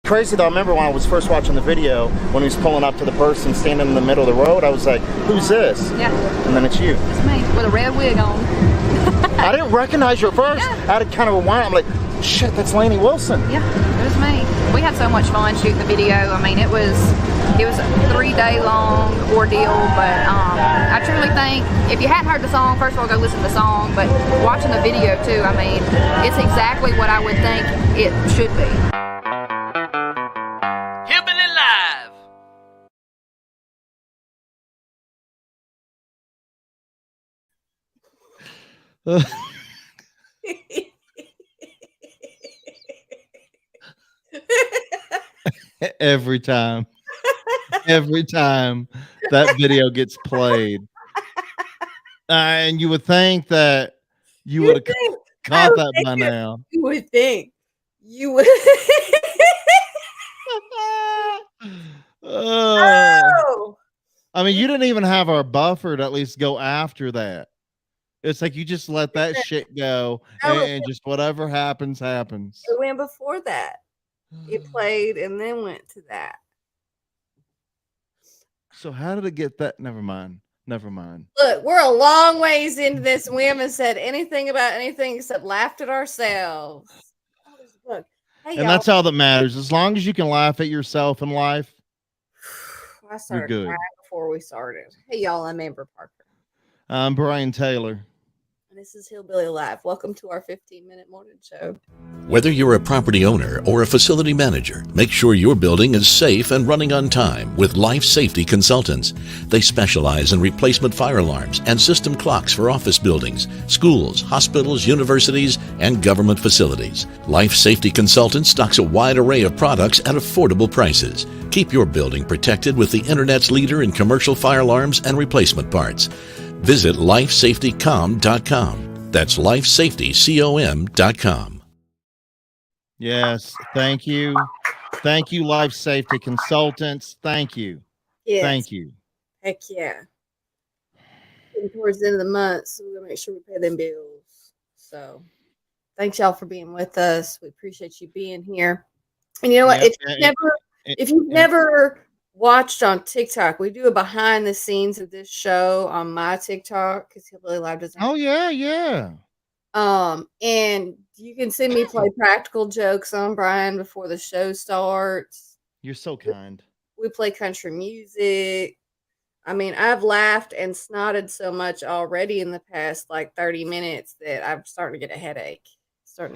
Crazy though, I remember when I was first watching the video, when he was pulling up to the person standing in the middle of the road, I was like, who's this? Yeah. And then it's you. It's me, with a red wig on. I didn't recognize you at first. Yeah. I had kind of a whine. I'm like, shit, that's Lainey Wilson. Yeah, it was me. We had so much fun shooting the video. I mean, it was a 3-day long ordeal, but I truly think if you hadn't heard the song, first of all, go listen to the song, but watching the video too, I mean, it's exactly what I would think it should be. Hillbilly Live. Every time that video gets played, and you would think that you would have caught that by now. You would think. You would. Oh. I mean, you didn't even have our buffer to at least go after that. It's like you just let that shit go, and just whatever happens, happens. It went before that. It played and then went to that. So how did it get that? Never mind. Look, we're a long ways into this. We haven't said anything about anything except laughed at ourselves. Look, hey, and that's all that matters. As long as you can laugh at yourself in life, I started you're good. crying before we started. Hey, y'all, I'm Amber Parker. I'm Brian Taylor. And this is Hillbilly Live. Welcome to our 15-minute morning show. Whether you're a property owner or a facility manager, make sure your building is safe and running on time with Life Safety Consultants. They specialize in replacement fire alarms and system clocks for office buildings, schools, hospitals, universities, and government facilities. Life Safety Consultants stocks a wide array of products at affordable prices. Keep your building protected with the Internet's leader in commercial fire alarms and replacement parts. Visit lifesafetycom.com. That's lifesafetycom.com. Yes, thank you. Thank you, Life Safety Consultants. Thank you. Yes. Thank you. Heck yeah. Getting towards the end of the month, so we're going to make sure we pay them bills. So thanks, y'all, for being with us. We appreciate you being here. And you know what? If you've never watched on TikTok, we do a behind the scenes of this show on my TikTok because Hillbilly Live doesn't. Oh yeah. And you can see me play practical jokes on Brian before the show starts. You're so kind. We play country music. I mean, I've laughed and snotted so much already in the past 30 minutes that I'm starting to get a headache.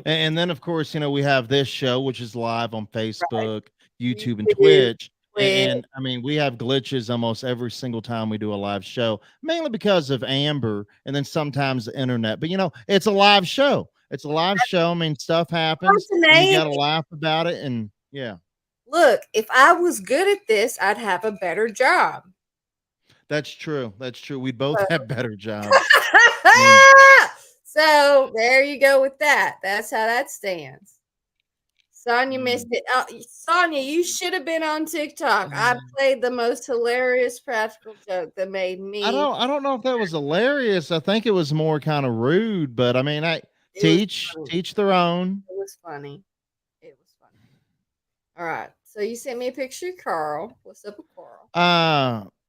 And then of course, we have this show which is live on Facebook, YouTube, and Twitch. And I mean, we have glitches almost every single time we do a live show, mainly because of Amber and then sometimes the internet. But it's a live show. I mean, stuff happens. And you gotta laugh about it. And yeah. Look, if I was good at this, I'd have a better job. That's true. We'd both have better jobs. So there you go with that. That's how that stands. Sonia missed it. Sonia, you should have been on TikTok. I played the most hilarious practical joke that made me. I don't know if that was hilarious. I think it was more kind of rude, but I mean, teach their own. It was funny. All right. So you sent me a picture of Carl. What's up with Carl?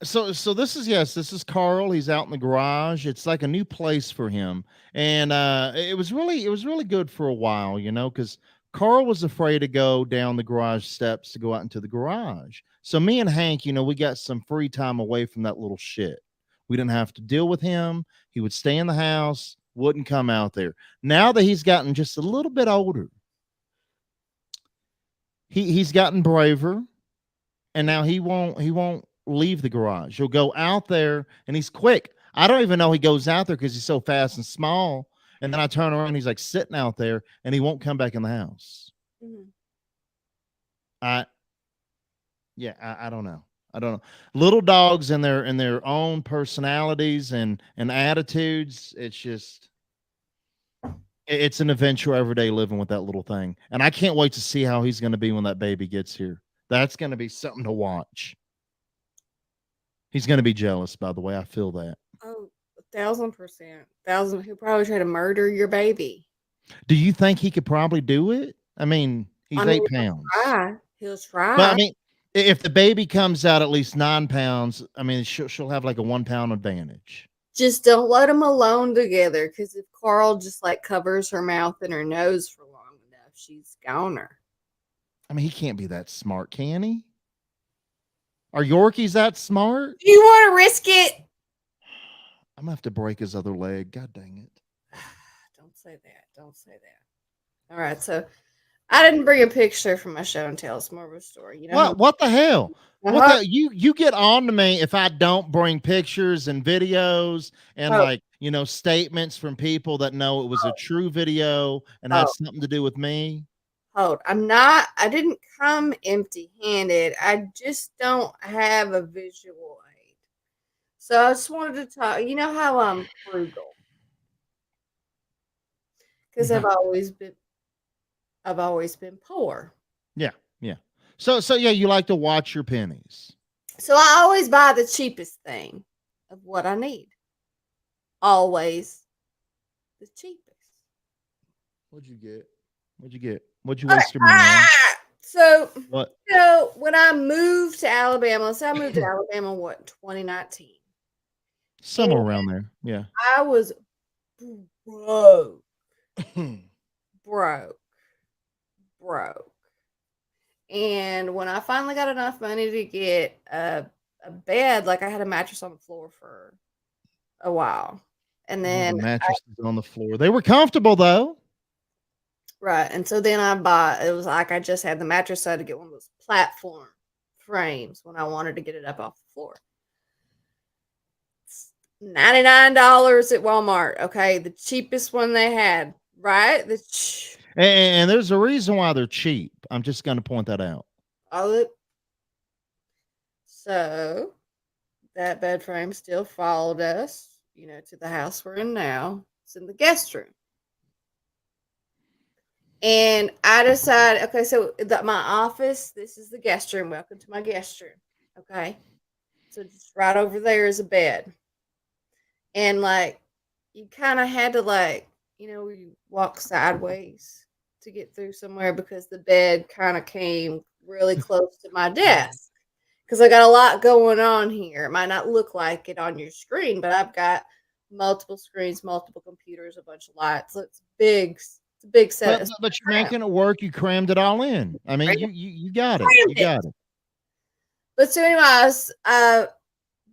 So this is Carl. He's out in the garage. It's like a new place for him. And it was really good for a while, because Carl was afraid to go down the garage steps to go out into the garage. So me and Hank, we got some free time away from that little shit. We didn't have to deal with him. He would stay in the house, wouldn't come out there. Now that he's gotten just a little bit older, he's gotten braver, and now he won't leave the garage. He'll go out there, and he's quick. I don't even know he goes out there because he's so fast and small. And then I turn around, he's like sitting out there, and he won't come back in the house. Mm-hmm. I don't know. Little dogs and their own personalities and attitudes. It's an adventure every day living with that little thing. And I can't wait to see how he's going to be when that baby gets here. That's going to be something to watch. He's going to be jealous, by the way. I feel that. Oh, 1,000%. He'll probably try to murder your baby. Do you think he could probably do it? I mean, he's 8 pounds. He'll But try. I mean, if the baby comes out at least 9 pounds, I mean, she'll have like a 1 pound advantage. Just don't let them alone together, because if Carl just like covers her mouth and her nose for long enough, she's goner. I mean, he can't be that smart, can he? Are Yorkies that smart? Do you want to risk it? I'm gonna have to break his other leg. God dang it. Don't say that. Don't say that. All right, so I didn't bring a picture from my show and tell. It's more of a story. You know how What the hell? What Uh-huh. the you get on to me if I don't bring pictures and videos and Oh. like, statements from people that know it was a true video and had Oh. something to do with me. Hold. I didn't come empty-handed. I just don't have a visual aid. So I just wanted to talk. You know how I'm frugal, because No. I've always been poor. Yeah, yeah. So yeah, you like to watch your pennies. So I always buy the cheapest thing of what I need. Always the cheapest. What'd you get? What'd you waste your money on? So, What? when I moved to Alabama, let's say I moved to Alabama, 2019? Somewhere And around there. Yeah. I was broke, broke, broke. And when I finally got enough money to get a bed, like I had a mattress on the floor for a while. And The then, mattresses on the floor. They were comfortable though. right. And so then it was like I just had the mattress, so I had to get one of those platform frames when I wanted to get it up off the floor. It's $99 at Walmart. Okay. The cheapest one they had, right? And there's a reason why they're cheap. I'm just going to point that out. So that bed frame still followed us, to the house we're in now. It's in the guest room. And I decided, okay, so my office, this is the guest room. Welcome to my guest room. Okay. So just right over there is a bed. And like, you kind of had to you walk sideways to get through somewhere, because the bed kind of came really close to my desk. Because I got a lot going on here. It might not look like it on your screen, but I've got multiple screens, multiple computers, a bunch of lights. So it's big. It's a big set. But you're making it work. You crammed it all in. I mean, you got it. You got it. But so anyways,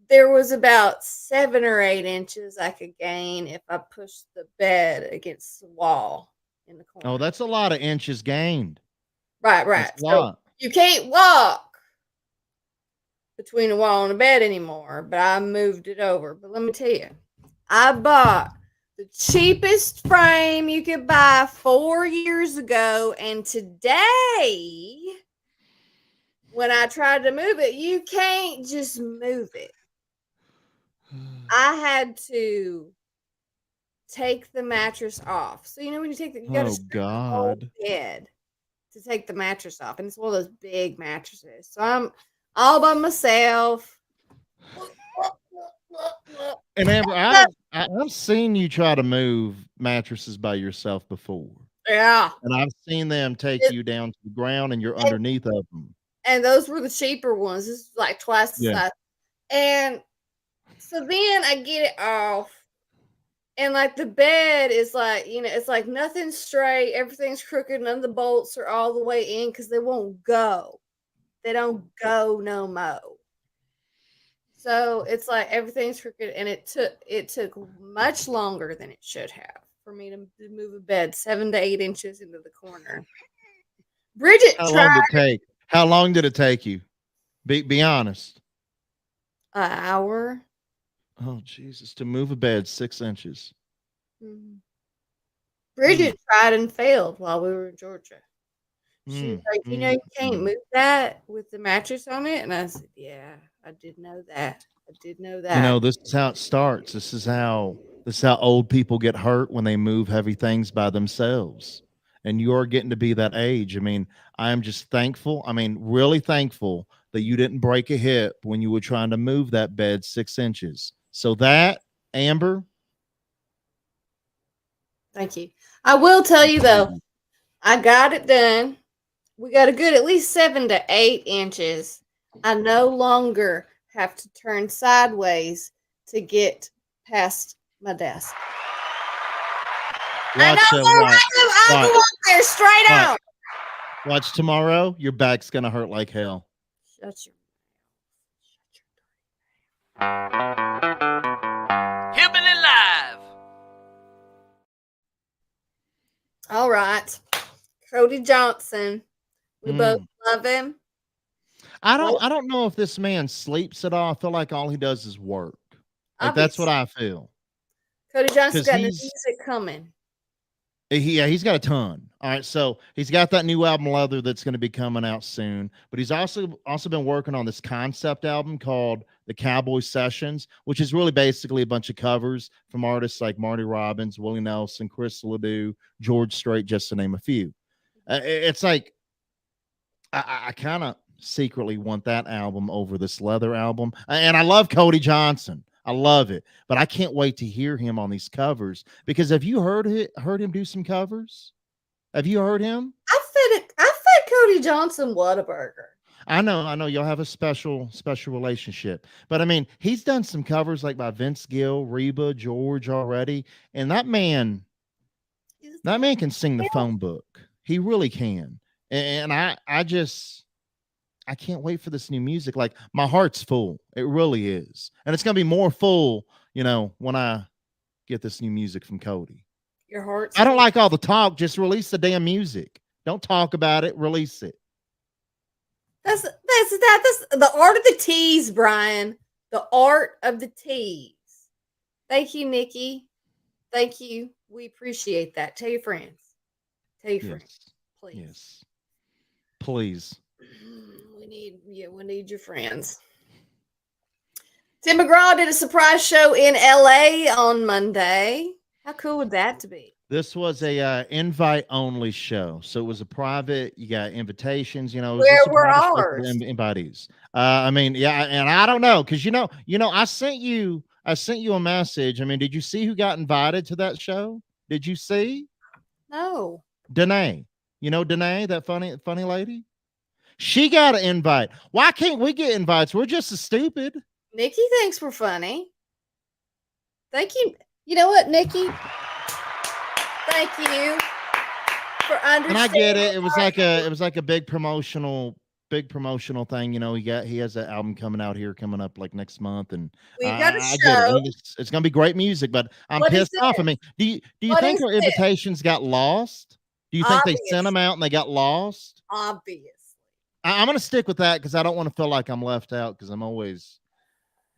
there was about 7 or 8 inches I could gain if I pushed the bed against the wall in the corner. Oh, that's a lot of inches gained. Right. That's a So lot. you can't walk between the wall and the bed anymore, but I moved it over. But let me tell you, I bought the cheapest frame you could buy 4 years ago, and today, when I tried to move it, you can't just move it. I had to take the mattress off. So when you you got to strip the whole bed to take the mattress off, and it's one of those big mattresses. So I'm all by myself. And Amber, I've seen you try to move mattresses by yourself before. Yeah. And I've seen them take you down to the ground and you're underneath of them. And those were the cheaper ones. This is like twice the size. And so then I get it off. And like the bed is like, it's like nothing's straight. Everything's crooked. None of the bolts are all the way in because they won't go. They don't go no mo. So it's like everything's crooked, and it took much longer than it should have for me to move a bed 7 to 8 inches into the corner. Bridget tried. How long did it take you? Be honest. An hour. Oh Jesus! To move a bed 6 inches. Mm-hmm. Bridget tried and failed while we were in Georgia. She was like, you can't move that with the mattress on it. And I said, yeah, I did know that. This is how it starts. This is how old people get hurt when they move heavy things by themselves. And you're getting to be that age. I mean, I am just thankful. I mean, really thankful that you didn't break a hip when you were trying to move that bed 6 inches. So that, Amber. Thank you. I will tell you though, I got it done. we got a good at least 7 to 8 inches. I no longer have to turn sideways to get past my desk. I Watch, know, I'll go up there straight out. Watch tomorrow. Your back's gonna hurt like hell. Shut your Hillbilly Live. All right. Cody Johnson. We both love him. I don't know if this man sleeps at all. I feel like all he does is work. Like that's what I feel. Cody Johnson's got new music coming. He's got a ton. All right, so he's got that new album Leather that's going to be coming out soon. But he's also been working on this concept album called The Cowboy Sessions, which is really basically a bunch of covers from artists like Marty Robbins, Willie Nelson, Chris Ledoux, George Strait, just to name a few. It's like I kind of secretly want that album over this Leather album, and I love Cody Johnson. I love it, but I can't wait to hear him on these covers because have you heard him do some covers? Have you heard him? I fed Cody Johnson Whataburger. I know y'all have a special relationship, but I mean, he's done some covers like by Vince Gill, Reba, George already, and that man can sing the phone book. He really can, and I can't wait for this new music. Like my heart's full. It really is. And it's going to be more full, when I get this new music from Cody. Your heart's I don't like all the talk. Just release the damn music. Don't talk about it. Release it. That's the art of the tease, Brian. The art of the tease. Thank you, Nikki. Thank you. We appreciate that. Tell your friends. Tell your friends. Please. Yes. Please. We need your friends. Tim McGraw did a surprise show in LA on Monday. How cool would that be? This was a invite only show, so it was a private. You got invitations. Where were ours? Invitees. I mean, yeah, and I don't know because I sent you a message. I mean, did you see who got invited to that show? Did you see? No. Danae. Danae, that funny lady. She got an invite. Why can't we get invites? We're just as stupid. Nikki thinks we're funny. Thank you. You know what, Nikki? Thank you for understanding. And I get it. It was like a big promotional thing. He has an album coming up like next month, and we got a show. It's gonna be great music, but I'm pissed off. I mean, do you think our invitations got lost? Do you think they sent them out and they got lost? Obvious. I'm going to stick with that because I don't want to feel like I'm left out because I'm always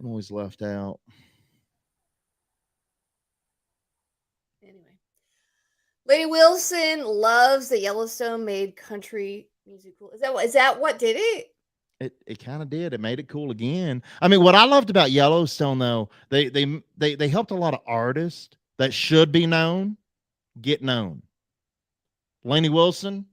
left out. Anyway, Lady Wilson loves the Yellowstone made country musical. Is that what did it? It kind of did. It made it cool again. I mean, what I loved about Yellowstone though, they helped a lot of artists that should be known get known. Lainey Wilson.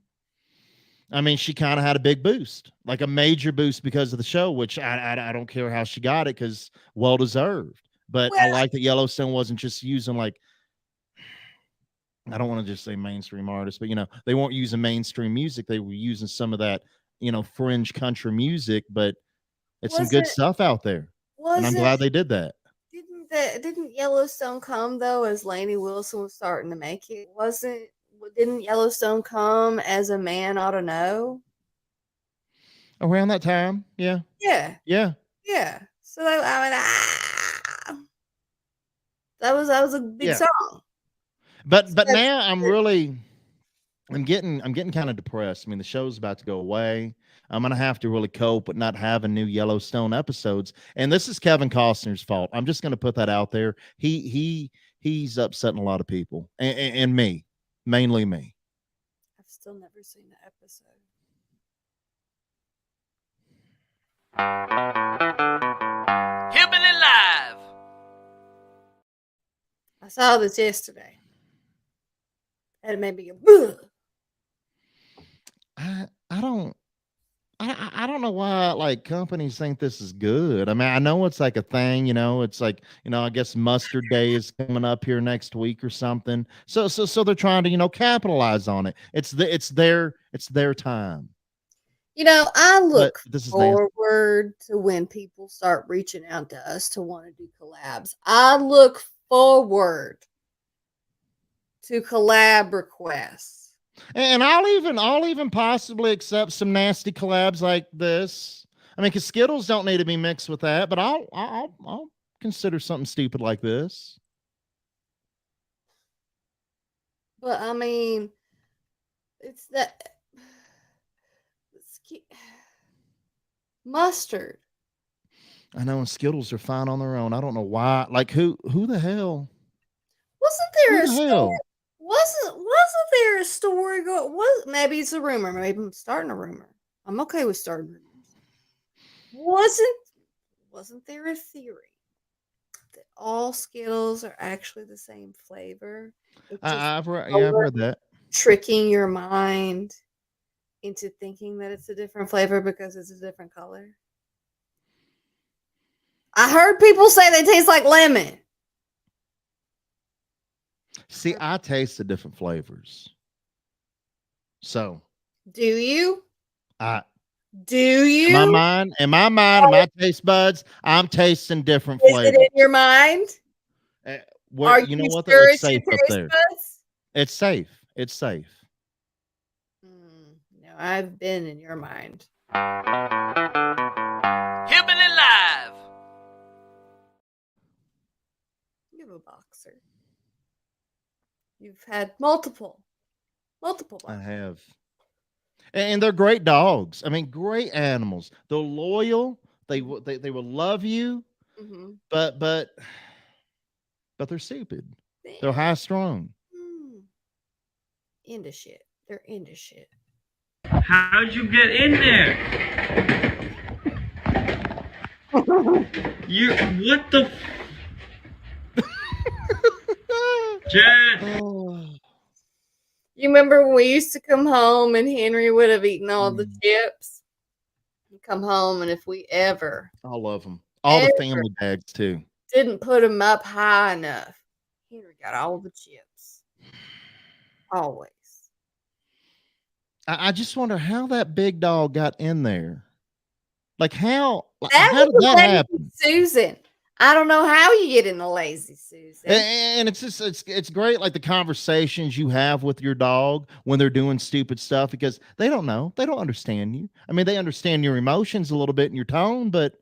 I mean, she kind of had a big boost, like a major boost because of the show, which I don't care how she got it because well deserved. But I like that Yellowstone wasn't just using I don't want to just say mainstream artists, but they weren't using mainstream music. They were using some of that, fringe country music, but it's some good stuff out there. And I'm glad they did that. Didn't Yellowstone come though as Lainey Wilson was starting to make it? Didn't Yellowstone come as A Man Ought to Know? Around that time, yeah. So that was a big song. But now I'm getting kind of depressed. I mean, the show's about to go away. I'm gonna have to really cope with not having new Yellowstone episodes, and this is Kevin Costner's fault. I'm just gonna put that out there. He's upsetting a lot of people, and me. Mainly me. I've still never seen the episode. Hillbilly Live. I saw this yesterday. And it made me go, I don't know why companies think this is good. I mean, I know it's like a thing, it's like, I guess Mustard Day is coming up here next week or something. So they're trying to, capitalize on it. It's their time. I But look this is nasty. forward to when people start reaching out to us to want to do collabs. I look forward to collab requests. And I'll even possibly accept some nasty collabs like this. I mean, because Skittles don't need to be mixed with that, but I'll consider something stupid like this. But I mean, it's that mustard. I know, and Skittles are fine on their own. I don't know why. Like who the hell? Wasn't Who there a the story? hell? Wasn't there a story maybe it's a rumor. Maybe I'm starting a rumor. I'm okay with starting rumors. Wasn't there a theory that all Skittles are actually the same flavor? I've read that. Tricking your mind into thinking that it's a different flavor because it's a different color. I heard people say they taste like lemon. See, I taste the different flavors. So Do you? in In my taste buds, I'm tasting different Is flavors. it in your mind? Are You know you what? sure It's it's your safe up taste there. buds? It's safe. It's safe. No, I've been in your mind. Hillbilly Live. You have a boxer. You've had multiple I boxers. have. And they're great dogs. I mean, great animals. They're loyal. They will love you, Mm-hmm. but they're stupid. They're high strung. Into shit. They're into shit. How'd you get in there? What the Chad? You remember when we used to come home and Henry would have eaten all the chips? He'd come home, and if we ever I love them. All the family bags too. didn't put them up high enough, Henry got all the chips. Always. I just wonder how that big dog got in there. Like how did was that Lazy happen? Susan. I don't know how you get in the Lazy Susan. And it's just it's great, like the conversations you have with your dog when they're doing stupid stuff, because they don't know, they don't understand you. I mean, they understand your emotions a little bit in your tone, but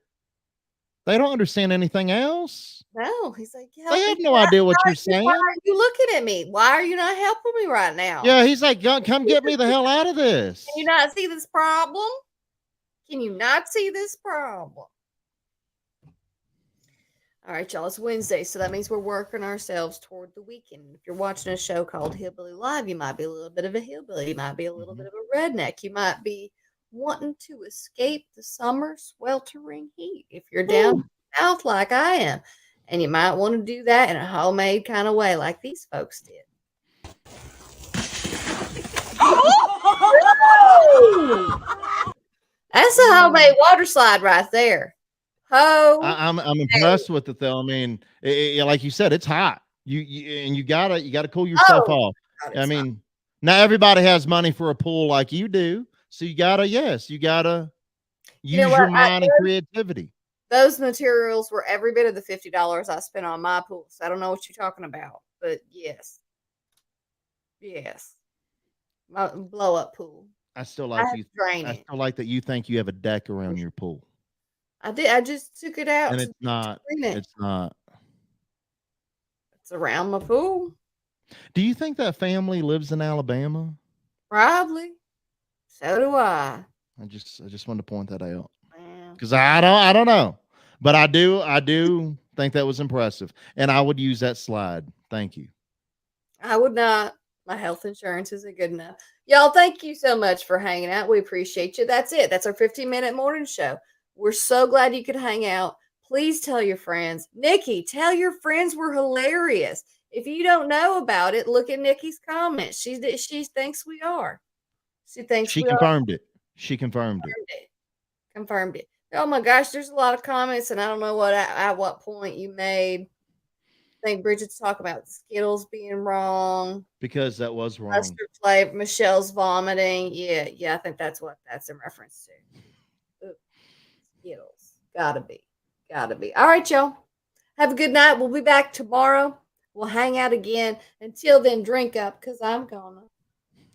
they don't understand anything else. No, he's like, They have no idea what you're saying. Why are you looking at me? Why are you not helping me right now? Yeah, he's like, come get me the hell out of this. Can you not see this problem? Can you not see this problem? All right, y'all, it's Wednesday, so that means we're working ourselves toward the weekend. If you're watching a show called Hillbilly Live, you might be a little bit of a hillbilly. You might be a little bit of a redneck. You might be wanting to escape the summer sweltering heat if you're down south like I am. And you might want to do that in a homemade kind of way like these folks did. That's a homemade water slide right there. I'm impressed with it though. I mean, like you said, it's hot. You gotta cool yourself off. I mean, not everybody has money for a pool like you do, so you gotta use your mind and creativity. Those materials were every bit of the $50 I spent on my pool. So I don't know what you're talking about, but yes, my blow up pool. I still like that you think you have a deck around your pool. I did. I just took it out. And it's not. It's not. It's around my pool. Do you think that family lives in Alabama? Probably. So do I. I just wanted to point that out. Because I don't know. But I do think that was impressive. And I would use that slide. Thank you. I would not. My health insurance isn't good enough. Y'all, thank you so much for hanging out. We appreciate you. That's it. That's our 15-minute morning show. We're so glad you could hang out. Please tell your friends. Nikki, tell your friends we're hilarious. If you don't know about it, look at Nikki's comments. She thinks we are. She confirmed it. She confirmed it. Confirmed it. Oh my gosh, there's a lot of comments, and I don't know at what point you made think Bridget's talking about Skittles being wrong. Because that was wrong. Mustard flavor. Michelle's vomiting. Yeah. I think that's what that's in reference to. Ooh, Skittles. Gotta be. All right, y'all. Have a good night. We'll be back tomorrow. We'll hang out again. Until then, drink up because I'm gonna.